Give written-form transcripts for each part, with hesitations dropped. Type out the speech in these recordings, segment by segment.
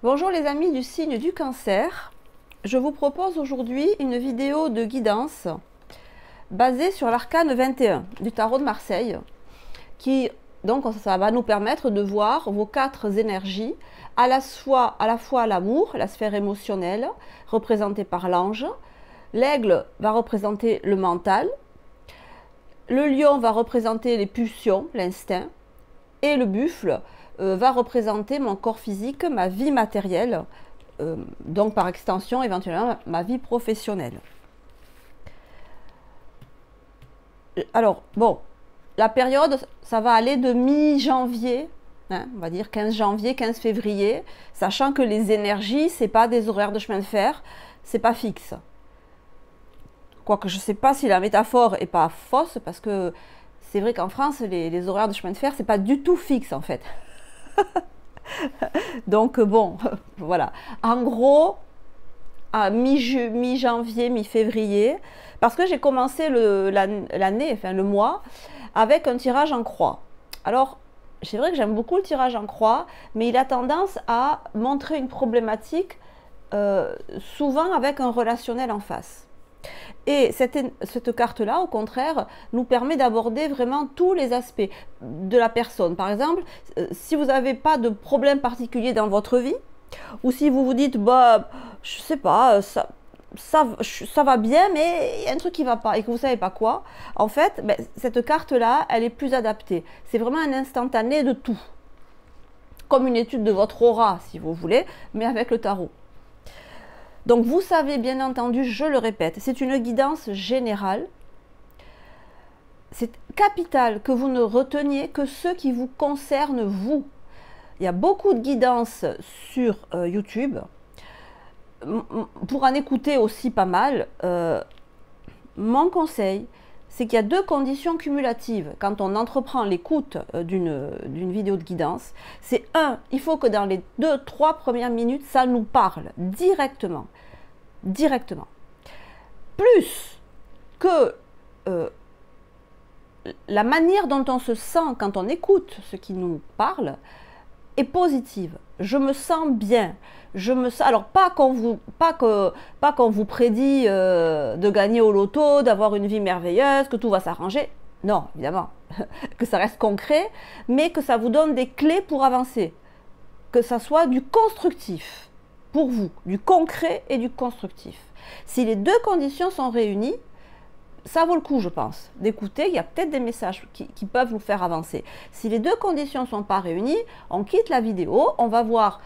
Bonjour les amis du signe du Cancer. Je vous propose aujourd'hui une vidéo de guidance basée sur l'arcane 21 du tarot de Marseille qui donc ça va nous permettre de voir vos quatre énergies à la fois l'amour, la sphère émotionnelle représentée par l'ange, l'aigle va représenter le mental, le lion va représenter les pulsions, l'instinct, et le buffle va représenter mon corps physique, ma vie matérielle, donc par extension éventuellement ma vie professionnelle. Alors bon, la période ça va aller de mi-janvier, hein, on va dire 15 janvier, 15 février, sachant que les énergies, c'est pas des horaires de chemin de fer, c'est pas fixe. Quoique je ne sais pas si la métaphore est pas fausse, parce que c'est vrai qu'en France, les horaires de chemin de fer, c'est pas du tout fixe en fait. Donc bon, voilà. En gros, à mi-janvier, mi-février, parce que j'ai commencé l'année, enfin le mois, avec un tirage en croix. Alors, c'est vrai que j'aime beaucoup le tirage en croix, mais il a tendance à montrer une problématique, souvent avec un relationnel en face. Et cette carte-là, au contraire, nous permet d'aborder vraiment tous les aspects de la personne. Par exemple, si vous n'avez pas de problème particulier dans votre vie, ou si vous vous dites, bah, je sais pas, ça va bien, mais il y a un truc qui ne va pas, et que vous ne savez pas quoi, en fait, ben, cette carte-là, elle est plus adaptée. C'est vraiment un instantané de tout. Comme une étude de votre aura, si vous voulez, mais avec le tarot. Donc vous savez bien entendu, je le répète, c'est une guidance générale. C'est capital que vous ne reteniez que ce qui vous concerne vous. Il y a beaucoup de guidances sur YouTube. Pour en écouter aussi pas mal, mon conseil, c'est qu'il y a deux conditions cumulatives quand on entreprend l'écoute d'une vidéo de guidance. C'est il faut que dans les 2-3 premières minutes, ça nous parle directement. Plus que la manière dont on se sent quand on écoute ce qui nous parle est positive. Je me sens bien. Je me sens, alors pas qu'on vous prédit de gagner au loto, d'avoir une vie merveilleuse, que tout va s'arranger. Non, évidemment, que ça reste concret, mais que ça vous donne des clés pour avancer. Que ça soit du constructif pour vous, du concret et du constructif. Si les deux conditions sont réunies, ça vaut le coup, je pense, d'écouter. Il y a peut-être des messages qui peuvent vous faire avancer. Si les deux conditions ne sont pas réunies, on quitte la vidéo, on va voir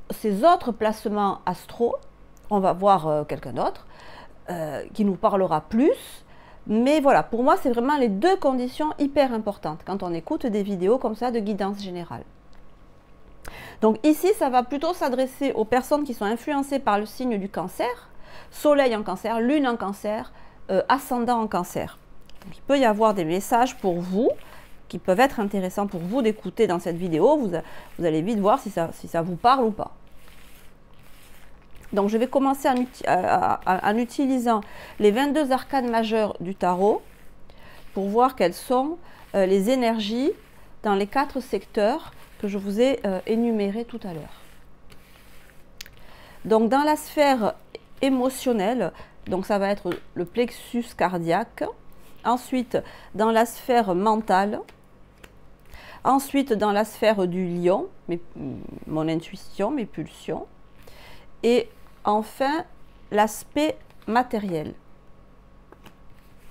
ces autres placements astro, on va voir quelqu'un d'autre qui nous parlera plus. Mais voilà, pour moi, c'est vraiment les deux conditions hyper importantes quand on écoute des vidéos comme ça de guidance générale. Donc ici, ça va plutôt s'adresser aux personnes qui sont influencées par le signe du cancer, soleil en cancer, lune en cancer, ascendant en cancer. Donc, il peut y avoir des messages pour vous qui peuvent être intéressants pour vous d'écouter dans cette vidéo. Vous allez vite voir si ça vous parle ou pas. Donc je vais commencer en utilisant les 22 arcanes majeures du tarot pour voir quelles sont les énergies dans les 4 secteurs que je vous ai énumérés tout à l'heure. Donc dans la sphère émotionnelle, donc ça va être le plexus cardiaque. Ensuite, dans la sphère mentale. Ensuite, dans la sphère du lion, mon intuition, mes pulsions. Et enfin, l'aspect matériel,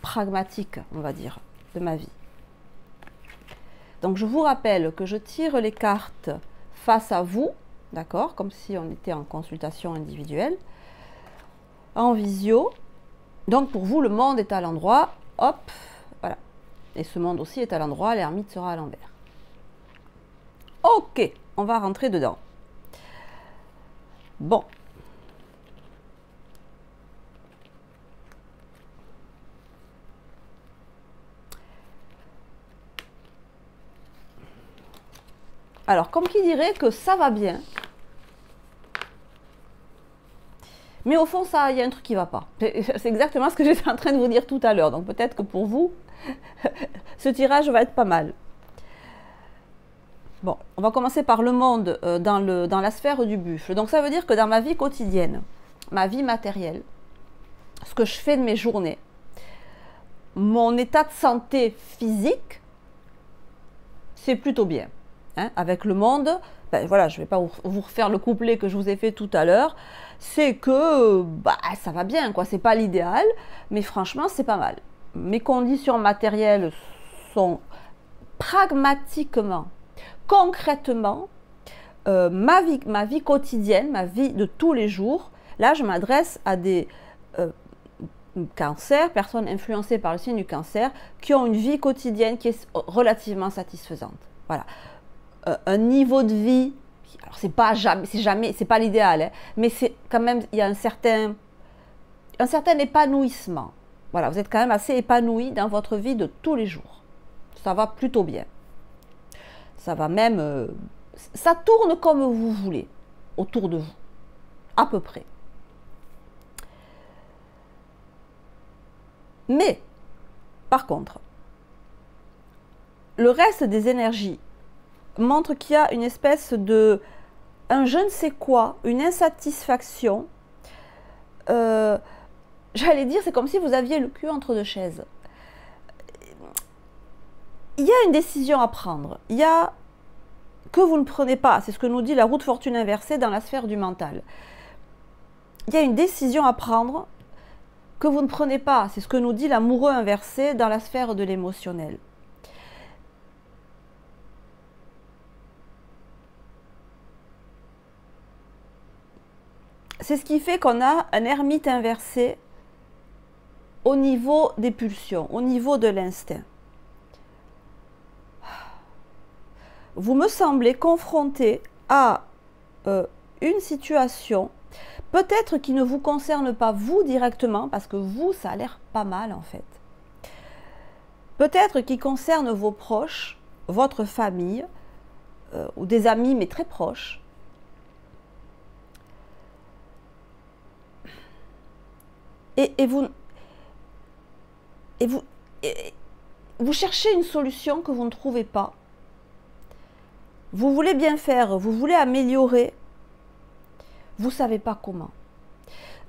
pragmatique, on va dire, de ma vie. Donc, je vous rappelle que je tire les cartes face à vous, d'accord, comme si on était en consultation individuelle, en visio. Donc, pour vous, le monde est à l'endroit, hop, voilà. Et ce monde aussi est à l'endroit, l'ermite sera à l'envers. Ok, on va rentrer dedans. Bon. Alors, comme qui dirait que ça va bien, mais au fond, il y a un truc qui ne va pas. C'est exactement ce que j'étais en train de vous dire tout à l'heure. Donc, peut-être que pour vous, ce tirage va être pas mal. Bon, on va commencer par le monde dans la sphère du buffle. Donc ça veut dire que dans ma vie quotidienne, ma vie matérielle, ce que je fais de mes journées, mon état de santé physique, c'est plutôt bien. Hein. Avec le monde, ben voilà, je ne vais pas vous refaire le couplet que je vous ai fait tout à l'heure, c'est que bah, ça va bien, quoi. C'est pas l'idéal, mais franchement, c'est pas mal. Mes conditions matérielles sont pragmatiquement, concrètement, ma vie quotidienne, ma vie de tous les jours. Là, je m'adresse à des cancers, personnes influencées par le signe du cancer, qui ont une vie quotidienne qui est relativement satisfaisante. Voilà. Un niveau de vie, alors c'est pas l'idéal, hein, mais c'est quand même, il y a un certain épanouissement. Voilà, vous êtes quand même assez épanoui dans votre vie de tous les jours. Ça va plutôt bien. Ça va même, ça tourne comme vous voulez, autour de vous, à peu près. Mais, par contre, le reste des énergies montre qu'il y a une espèce de, un je ne sais quoi, une insatisfaction. J'allais dire, c'est comme si vous aviez le cul entre deux chaises. Il y a une décision à prendre. Il y a que vous ne prenez pas. C'est ce que nous dit la roue de fortune inversée dans la sphère du mental. Il y a une décision à prendre que vous ne prenez pas. C'est ce que nous dit l'amoureux inversé dans la sphère de l'émotionnel. C'est ce qui fait qu'on a un ermite inversé au niveau des pulsions, au niveau de l'instinct. Vous me semblez confronté à une situation, peut-être qui ne vous concerne pas vous directement, parce que vous, ça a l'air pas mal en fait. Peut-être qui concerne vos proches, votre famille, ou des amis, mais très proches. Et vous cherchez une solution que vous ne trouvez pas. Vous voulez bien faire, vous voulez améliorer, vous ne savez pas comment.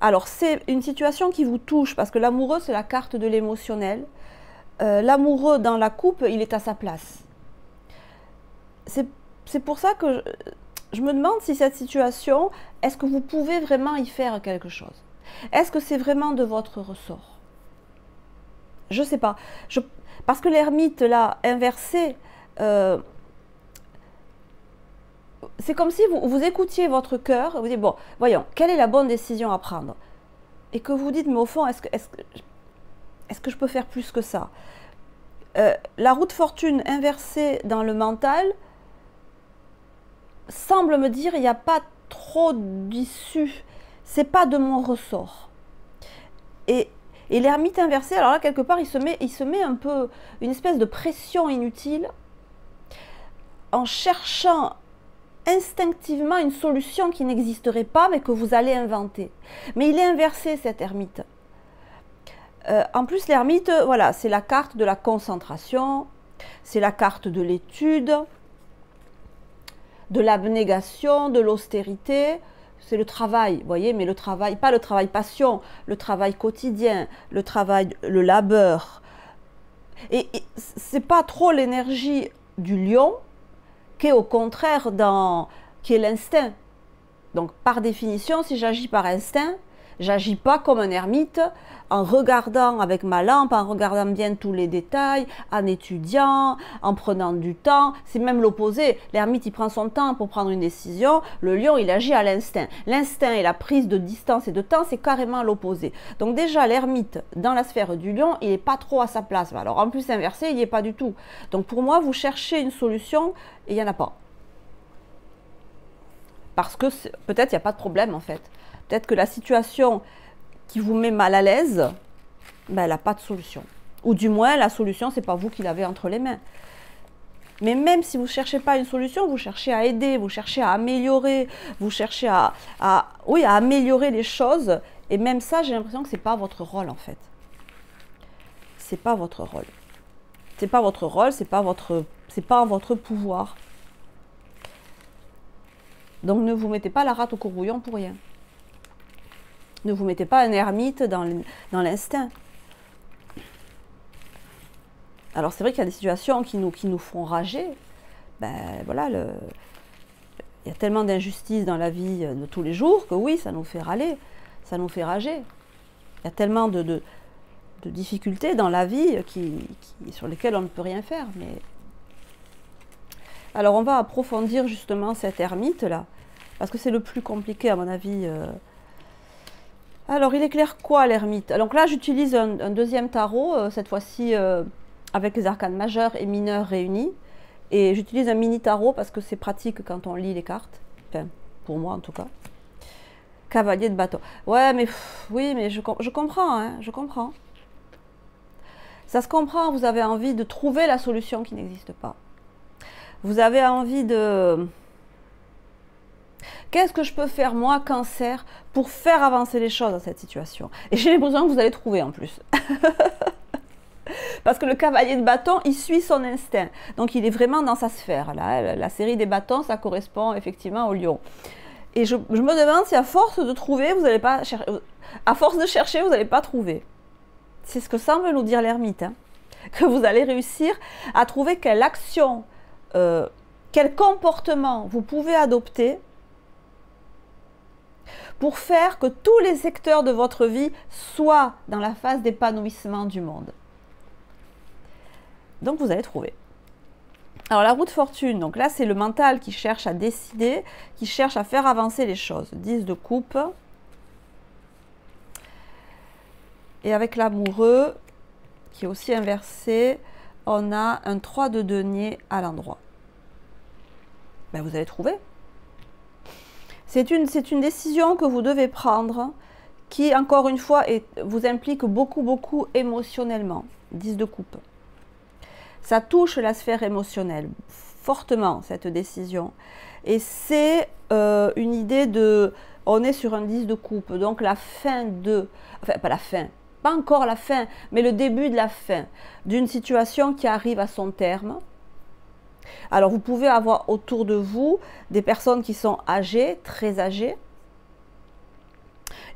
Alors, c'est une situation qui vous touche, parce que l'amoureux, c'est la carte de l'émotionnel. L'amoureux dans la coupe, il est à sa place. C'est pour ça que je me demande si cette situation, est-ce que vous pouvez vraiment y faire quelque chose? Est-ce que c'est vraiment de votre ressort? Je ne sais pas. Parce que l'ermite, là, inversé, c'est comme si vous écoutiez votre cœur, vous dites, bon, voyons, quelle est la bonne décision à prendre? Et que vous dites, mais au fond, est-ce que je peux faire plus que ça? La roue de fortune inversée dans le mental semble me dire, il n'y a pas trop d'issue. C'est pas de mon ressort. Et l'ermite inversé, alors là, quelque part, il se met un peu une espèce de pression inutile en cherchant instinctivement une solution qui n'existerait pas, mais que vous allez inventer. Mais il est inversé, cet ermite. En plus, l'ermite, voilà, c'est la carte de la concentration, c'est la carte de l'étude, de l'abnégation, de l'austérité. C'est le travail, vous voyez, mais le travail, pas le travail passion, le travail quotidien, le travail, le labeur. Et c'est pas trop l'énergie du lion, qui est au contraire qui est l'instinct. Donc, par définition, si j'agis par instinct, j'agis pas comme un ermite en regardant avec ma lampe, en regardant bien tous les détails, en étudiant, en prenant du temps. C'est même l'opposé. L'ermite, il prend son temps pour prendre une décision. Le lion, il agit à l'instinct. L'instinct et la prise de distance et de temps, c'est carrément l'opposé. Donc déjà, l'ermite, dans la sphère du lion, il n'est pas trop à sa place. Alors en plus, inversé, il n'y est pas du tout. Donc pour moi, vous cherchez une solution et il n'y en a pas. Parce que peut-être il n'y a pas de problème en fait. Peut-être que la situation qui vous met mal à l'aise, ben, elle n'a pas de solution. Ou du moins, la solution, ce n'est pas vous qui l'avez entre les mains. Mais même si vous ne cherchez pas une solution, vous cherchez à aider, vous cherchez à améliorer, vous cherchez à améliorer les choses. Et même ça, j'ai l'impression que ce n'est pas votre rôle en fait. Ce n'est pas votre rôle. Ce n'est pas votre rôle, c'est pas en votre pouvoir. Donc ne vous mettez pas la rate au courbouillon pour rien. Ne vous mettez pas un ermite dans l'instinct. Alors c'est vrai qu'il y a des situations qui nous font rager. Ben voilà, il y a tellement d'injustices dans la vie de tous les jours que oui, ça nous fait râler, ça nous fait rager. Il y a tellement de difficultés dans la vie sur lesquelles on ne peut rien faire. Mais... Alors on va approfondir justement cet ermite-là, parce que c'est le plus compliqué à mon avis. Alors il éclaire quoi l'ermite? Donc là j'utilise un deuxième tarot, cette fois-ci avec les arcanes majeurs et mineurs réunis. Et j'utilise un mini tarot parce que c'est pratique quand on lit les cartes. Enfin, pour moi en tout cas. Cavalier de bâton. Ouais, mais oui, mais je comprends, hein, je comprends. Ça se comprend, vous avez envie de trouver la solution qui n'existe pas. Vous avez envie de... Qu'est-ce que je peux faire, moi, Cancer, pour faire avancer les choses dans cette situation? Et j'ai l'impression que vous allez trouver en plus. Parce que le cavalier de bâton, il suit son instinct. Donc il est vraiment dans sa sphère. Là. La série des bâtons, ça correspond effectivement au lion. Et je me demande si à force de trouver, vous n'allez pas chercher. À force de chercher, vous n'allez pas trouver. C'est ce que semble nous dire l'ermite. Hein. Que vous allez réussir à trouver quelle action, quel comportement vous pouvez adopter pour faire que tous les secteurs de votre vie soient dans la phase d'épanouissement du monde. Donc vous allez trouver. Alors la roue de fortune, donc là c'est le mental qui cherche à décider, qui cherche à faire avancer les choses. 10 de coupe. Et avec l'amoureux, qui est aussi inversé, on a un 3 de denier à l'endroit. Ben, vous allez trouver. C'est une décision que vous devez prendre qui, encore une fois, vous implique beaucoup émotionnellement. 10 de coupe. Ça touche la sphère émotionnelle fortement, cette décision. Et c'est une idée de... On est sur un 10 de coupe, donc la fin de... Enfin, pas la fin, pas encore la fin, mais le début de la fin d'une situation qui arrive à son terme. Alors, vous pouvez avoir autour de vous des personnes qui sont âgées, très âgées.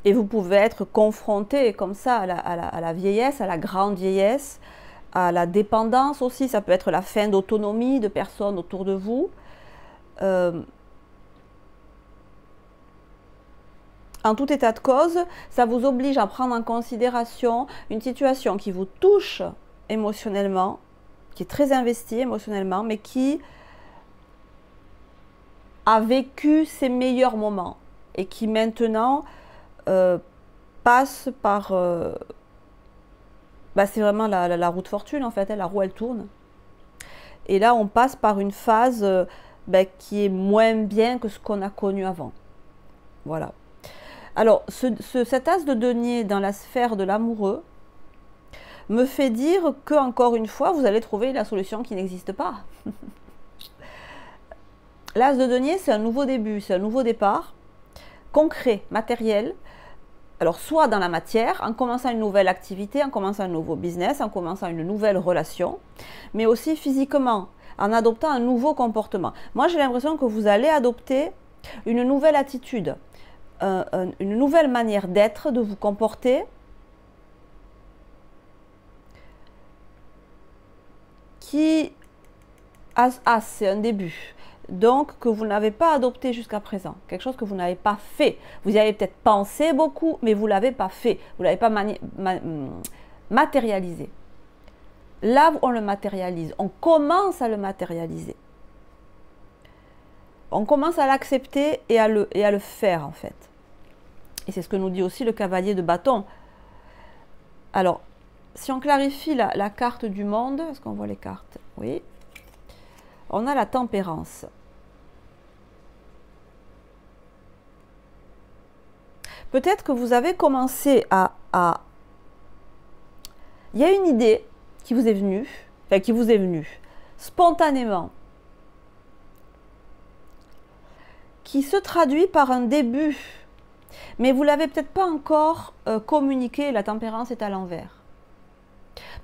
Et vous pouvez être confronté comme ça à la vieillesse, à la grande vieillesse, à la dépendance aussi, ça peut être la fin d'autonomie de personnes autour de vous. En tout état de cause, ça vous oblige à prendre en considération une situation qui vous touche émotionnellement, qui est très investie émotionnellement, mais qui a vécu ses meilleurs moments et qui maintenant passe par... c'est vraiment la roue de fortune en fait, la roue elle tourne. Et là on passe par une phase qui est moins bien que ce qu'on a connu avant. Voilà. Alors cet as de denier dans la sphère de l'amoureux me fait dire que, encore une fois, vous allez trouver la solution qui n'existe pas. L'as de denier, c'est un nouveau début, c'est un nouveau départ, concret, matériel. Alors, soit dans la matière, en commençant une nouvelle activité, en commençant un nouveau business, en commençant une nouvelle relation, mais aussi physiquement, en adoptant un nouveau comportement. Moi, j'ai l'impression que vous allez adopter une nouvelle attitude, une nouvelle manière d'être, de vous comporter, qui c'est un début, donc que vous n'avez pas adopté jusqu'à présent, quelque chose que vous n'avez pas fait. Vous y avez peut-être pensé beaucoup, mais vous ne l'avez pas fait, vous ne l'avez pas matérialisé. Là, on le matérialise, on commence à le matérialiser. On commence à l'accepter et à le faire en fait. Et c'est ce que nous dit aussi le cavalier de bâton. Alors, si on clarifie la carte du monde, est-ce qu'on voit les cartes? Oui. On a la tempérance. Peut-être que vous avez commencé Il y a une idée qui vous est venue, spontanément, qui se traduit par un début, mais vous ne l'avez peut-être pas encore communiqué, la tempérance est à l'envers.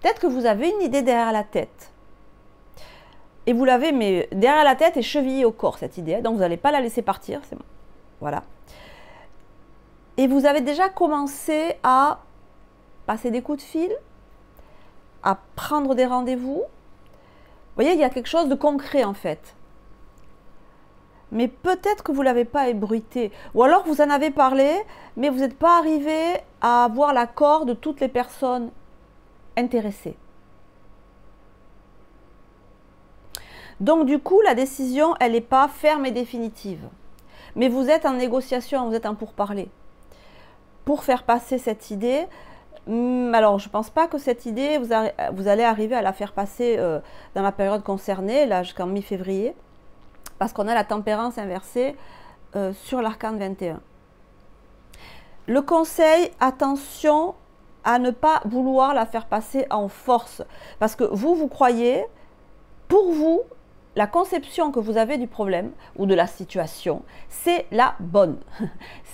Peut-être que vous avez une idée derrière la tête. Et vous l'avez mais derrière la tête et chevillée au corps, cette idée. Donc vous n'allez pas la laisser partir. C'est bon. Voilà. Et vous avez déjà commencé à passer des coups de fil, à prendre des rendez-vous. Vous voyez, il y a quelque chose de concret en fait. Mais peut-être que vous ne l'avez pas ébruité. Ou alors vous en avez parlé, mais vous n'êtes pas arrivé à avoir l'accord de toutes les personnes intéressées. Donc du coup, la décision, elle n'est pas ferme et définitive. Mais vous êtes en négociation, vous êtes en pourparler. Pour faire passer cette idée, alors je ne pense pas que cette idée, vous allez arriver à la faire passer dans la période concernée, là jusqu'en mi-février, parce qu'on a la tempérance inversée sur l'arcane 21. Le conseil, attention à ne pas vouloir la faire passer en force, parce que vous croyez, pour vous, la conception que vous avez du problème ou de la situation, c'est la bonne,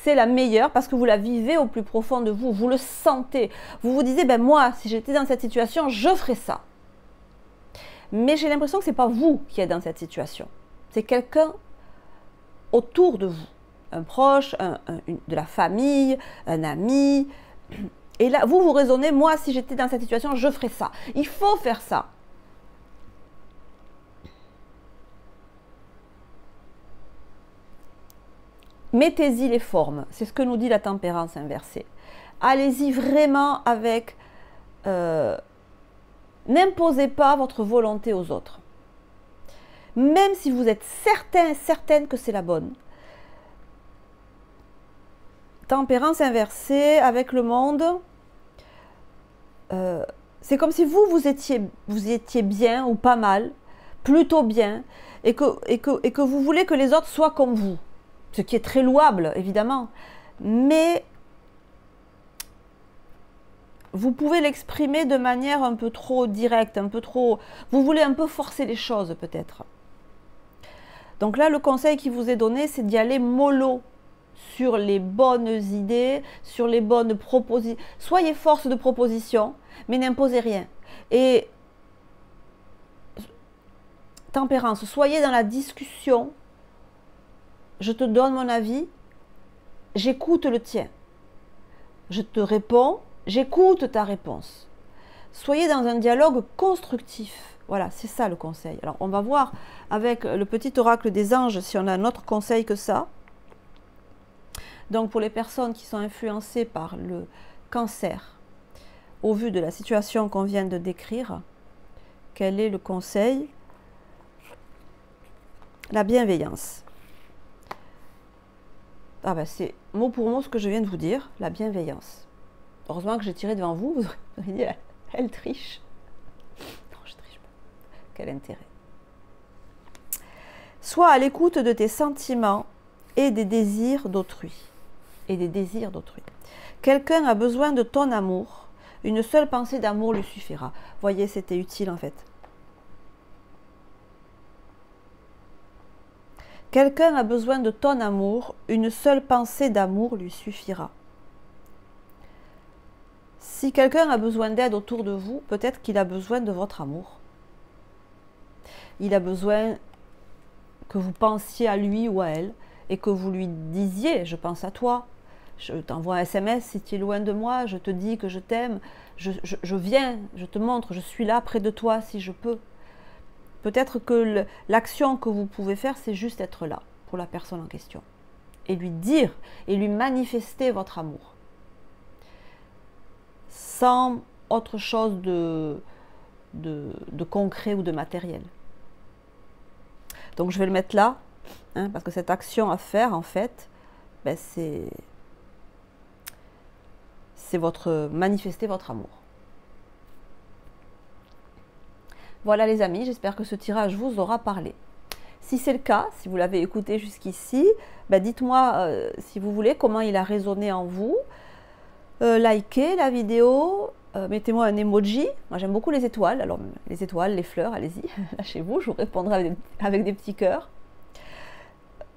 c'est la meilleure parce que vous la vivez au plus profond de vous, vous le sentez. Vous vous disiez, ben moi, si j'étais dans cette situation, je ferais ça. Mais j'ai l'impression que ce n'est pas vous qui êtes dans cette situation. C'est quelqu'un autour de vous, un proche, de la famille, un ami. Et là, vous raisonnez, moi, si j'étais dans cette situation, je ferais ça. Il faut faire ça. Mettez-y les formes, c'est ce que nous dit la tempérance inversée. Allez-y vraiment avec... n'imposez pas votre volonté aux autres. Même si vous êtes certaine que c'est la bonne. Tempérance inversée avec le monde, c'est comme si vous étiez bien ou pas mal, plutôt bien, et que vous voulez que les autres soient comme vous. Ce qui est très louable, évidemment. Mais vous pouvez l'exprimer de manière un peu trop directe, un peu trop... Vous voulez un peu forcer les choses, peut-être. Donc là, le conseil qui vous est donné, c'est d'y aller mollo sur les bonnes idées, sur les bonnes propositions. Soyez force de proposition, mais n'imposez rien. Et tempérance, soyez dans la discussion. Je te donne mon avis, j'écoute le tien. Je te réponds, j'écoute ta réponse. Soyez dans un dialogue constructif. Voilà, c'est ça le conseil. Alors, on va voir avec le petit oracle des anges si on a un autre conseil que ça. Donc, pour les personnes qui sont influencées par le cancer, au vu de la situation qu'on vient de décrire, quel est le conseil? La bienveillance. Ah ben c'est mot pour mot ce que je viens de vous dire, la bienveillance. Heureusement que j'ai tiré devant vous, vous auriez dit, elle triche. Non, je triche pas. Quel intérêt. Sois à l'écoute de tes sentiments et des désirs d'autrui. Quelqu'un a besoin de ton amour. Une seule pensée d'amour lui suffira. Voyez, c'était utile en fait. Quelqu'un a besoin de ton amour, une seule pensée d'amour lui suffira. Si quelqu'un a besoin d'aide autour de vous, peut-être qu'il a besoin de votre amour. Il a besoin que vous pensiez à lui ou à elle et que vous lui disiez « je pense à toi ». Je t'envoie un SMS si tu es loin de moi, je te dis que je t'aime, je viens, je te montre, je suis là près de toi si je peux. Peut-être que l'action que vous pouvez faire, c'est juste être là pour la personne en question. Et lui dire, et lui manifester votre amour. Sans autre chose de concret ou de matériel. Donc je vais le mettre là, hein, parce que cette action à faire, en fait, ben c'est manifester votre amour. Voilà les amis, j'espère que ce tirage vous aura parlé. Si c'est le cas, si vous l'avez écouté jusqu'ici, ben dites-moi si vous voulez comment il a résonné en vous. Likez la vidéo, mettez-moi un emoji. Moi j'aime beaucoup les étoiles, alors les étoiles, les fleurs, allez-y, lâchez-vous, je vous répondrai avec des petits cœurs.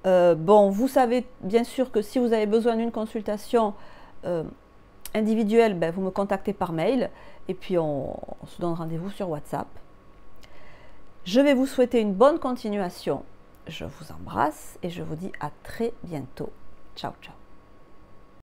Bon, vous savez bien sûr que si vous avez besoin d'une consultation individuelle, ben, vous me contactez par mail et puis on se donne rendez-vous sur WhatsApp. Je vais vous souhaiter une bonne continuation. Je vous embrasse et je vous dis à très bientôt. Ciao, ciao.